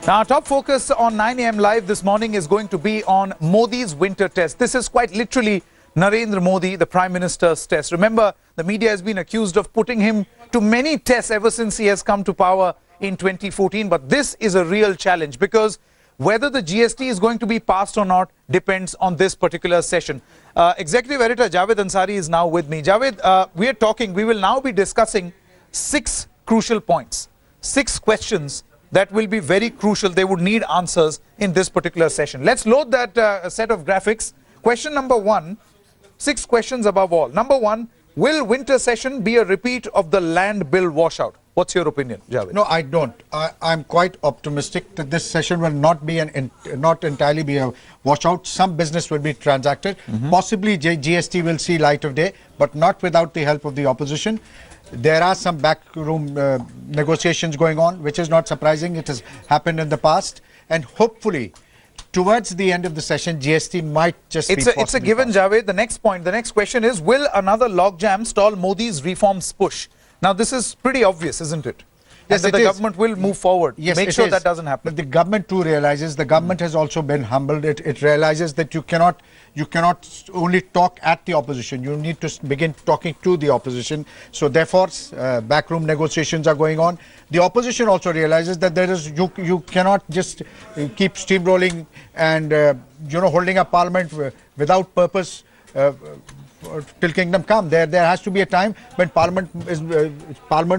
Now, our top focus on 9 a.m. live this morning is going to be on Modi's winter test. This is quite literally Narendra Modi, the Prime Minister's test. Remember, the media has been accused of putting him to many tests ever since he has come to power in 2014. But this is a real challenge because whether the GST is going to be passed or not depends on this particular session. Executive Editor Javed Ansari is now with me. Javed, we will now be discussing 6 crucial points, 6 questions that will be very crucial. They would need answers in this particular session. Let's load that set of graphics. Question number 1, 6 questions above all. Number 1, will winter session be a repeat of the land bill washout? What's your opinion, Javed? No, I don't. I'm quite optimistic that this session will not be not entirely be a washout. Some business will be transacted. Possibly GST will see light of day, but not without the help of the opposition. There are some backroom negotiations going on, which is not surprising. It has happened in the past, and hopefully, towards the end of the session, GST might just be possibly It's a given, Javed. The next question is, will another logjam stall Modi's reforms push? Now, this is pretty obvious, isn't it? Yes, that the government will move forward. Yes, make sure that doesn't happen. But the government too realizes, the government has also been humbled. It realizes that you cannot only talk at the opposition. You need to begin talking to the opposition. So therefore, backroom negotiations are going on. The opposition also realizes that you cannot just keep steamrolling and holding up parliament without purpose. Till kingdom come. There has to be a time when parliament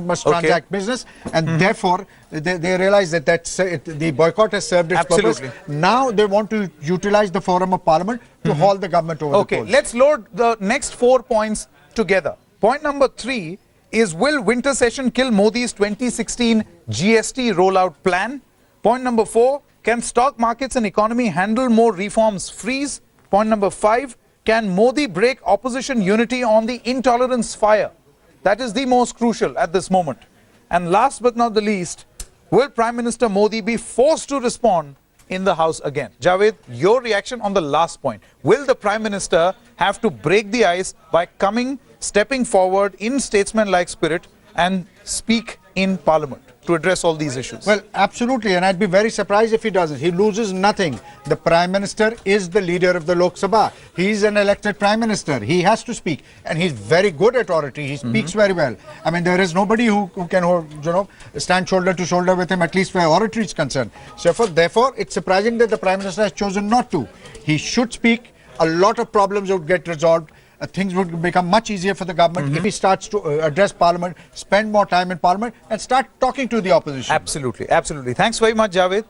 must transact business, and therefore they realize that the boycott has served its purpose. Now they want to utilize the forum of parliament to haul the government over the coals. Let's load the next 4 points together. Point number 3 is, will winter session kill Modi's 2016 GST rollout plan? Point number 4, can stock markets and economy handle more reforms freeze? Point number 5, can Modi break opposition unity on the intolerance fire? That is the most crucial at this moment. And last but not the least, will Prime Minister Modi be forced to respond in the House again? Javed, your reaction on the last point. Will the Prime Minister have to break the ice by stepping forward in statesman-like spirit and speak in Parliament to address all these issues? Well, absolutely, and I'd be very surprised if he doesn't. He loses nothing. The Prime Minister is the leader of the Lok Sabha. He's an elected Prime Minister. He has to speak, and he's very good at oratory. He speaks very well. I mean, there is nobody who can stand shoulder to shoulder with him, at least where oratory is concerned. So therefore, it's surprising that the Prime Minister has chosen not to. He should speak. A lot of problems would get resolved. Things would become much easier for the government if he starts to address Parliament, spend more time in Parliament, and start talking to the opposition. Absolutely, absolutely. Thanks very much, Javed.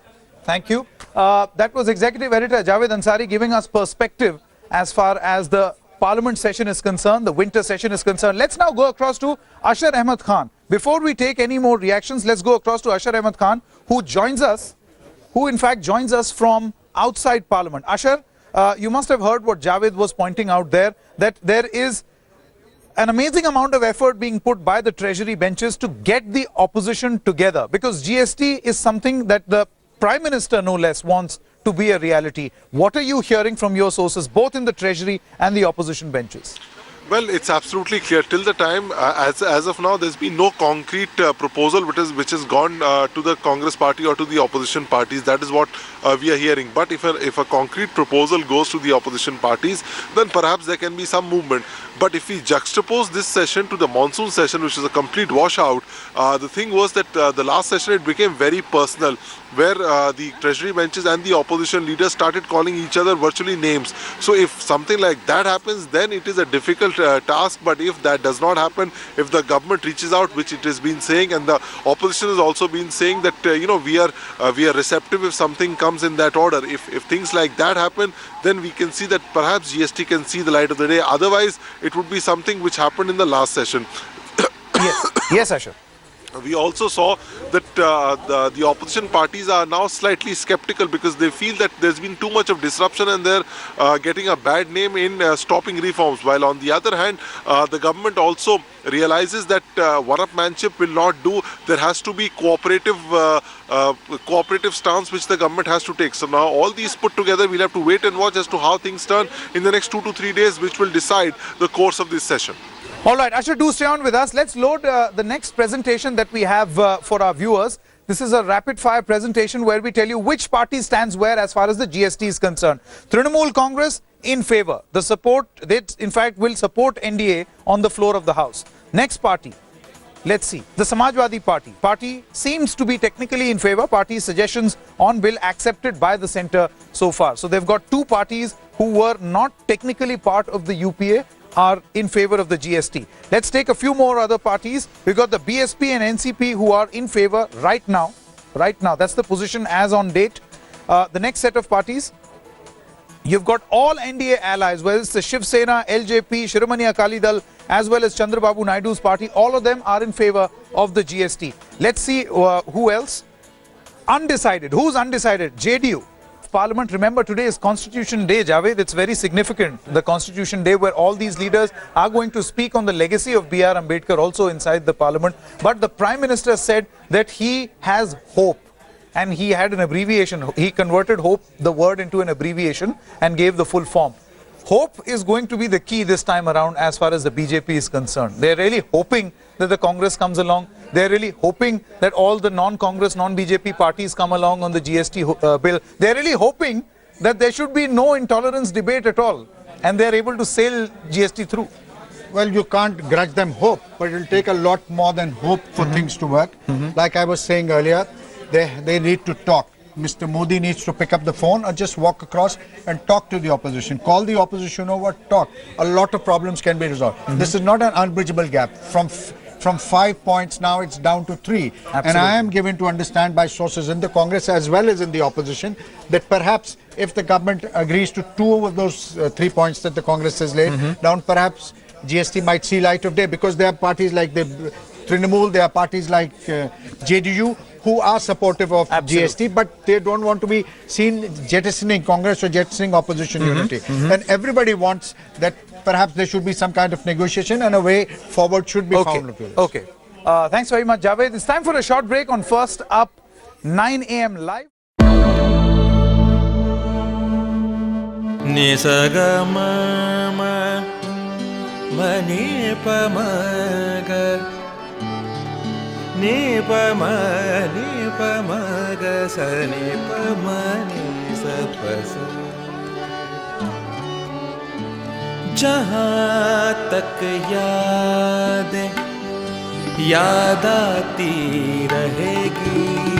Thank you. That was Executive Editor Javed Ansari giving us perspective as far as the Parliament session is concerned, the winter session is concerned. Let's now go across to Ashar Ahmed Khan. Before we take any more reactions, let's go across to Ashar Ahmed Khan, who in fact joins us from outside Parliament. Ashar, you must have heard what Javed was pointing out there, that there is an amazing amount of effort being put by the Treasury benches to get the opposition together, because GST is something that the Prime Minister, no less, wants to be a reality. What are you hearing from your sources, both in the Treasury and the opposition benches? Well, it's absolutely clear. Till the time, as of now, there's been no concrete proposal which has gone to the Congress party or to the opposition parties. That is what we are hearing. But if a concrete proposal goes to the opposition parties, then perhaps there can be some movement. But if we juxtapose this session to the monsoon session, which is a complete washout, the thing was that the last session it became very personal, where the Treasury benches and the opposition leaders started calling each other virtually names. So if something like that happens, then it is a difficult task. But if that does not happen, if the government reaches out, which it has been saying, and the opposition has also been saying that we are receptive if something comes in that order. If things like that happen, then we can see that perhaps GST can see the light of the day. Otherwise, it would be something which happened in the last session. Yes, Ashar. We also saw that the opposition parties are now slightly skeptical because they feel that there's been too much of disruption and they're getting a bad name in stopping reforms. While on the other hand, the government also realizes that one-upmanship will not do. There has to be cooperative stance which the government has to take. So now all these put together, we'll have to wait and watch as to how things turn in the next 2 to 3 days, which will decide the course of this session. All right, Ashar, do stay on with us. Let's load the next presentation that we have for our viewers. This is a rapid fire presentation where we tell you which party stands where as far as the GST is concerned. Trinamool Congress in favor. The support, they in fact will support NDA on the floor of the House. Next party, let's see. The Samajwadi Party. Party seems to be technically in favor. Party suggestions on bill accepted by the centre so far. So they've got two parties who were not technically part of the UPA are in favor of the GST. Let's take a few more other parties. We've got the BSP and NCP who are in favor right now. Right now, that's the position as on date. The next set of parties, you've got all NDA allies, whether it's the Shiv Sena, LJP, Shiromani Akali Dal, as well as Chandrababu Naidu's party. All of them are in favor of the GST. Let's see who else. Undecided. Who's undecided? JDU. Parliament, remember today is Constitution Day, Javed. It's very significant, the Constitution Day, where all these leaders are going to speak on the legacy of B.R. Ambedkar also inside the Parliament. But the Prime Minister said that he has hope, and he had an abbreviation. He converted hope, the word, into an abbreviation and gave the full form. Hope is going to be the key this time around as far as the BJP is concerned. They're really hoping that the Congress comes along. They're really hoping that all the non-Congress, non-BJP parties come along on the GST bill. They're really hoping that there should be no intolerance debate at all, and they're able to sail GST through. Well, you can't grudge them hope, but it'll take a lot more than hope for things to work. Like I was saying earlier, they need to talk. Mr. Modi needs to pick up the phone or just walk across and talk to the opposition. Call the opposition over, talk. A lot of problems can be resolved. This is not an unbridgeable gap. From 5 points now it's down to 3. Absolutely. And I am given to understand by sources in the Congress as well as in the opposition that perhaps if the government agrees to 2 of those 3 points that the Congress has laid down, perhaps GST might see light of day, because there are parties like the Trinamool, there are parties like JDU who are supportive of GST, but they don't want to be seen jettisoning Congress or jettisoning opposition unity. And everybody wants that perhaps there should be some kind of negotiation and a way forward should be found. Okay. Thanks very much, Javed. It's time for a short break on First Up 9 a.m. live. Ni pa ma ga sa ni pa ma ni sa pa sa. जहाँ तक यादें याद आती रहेगी.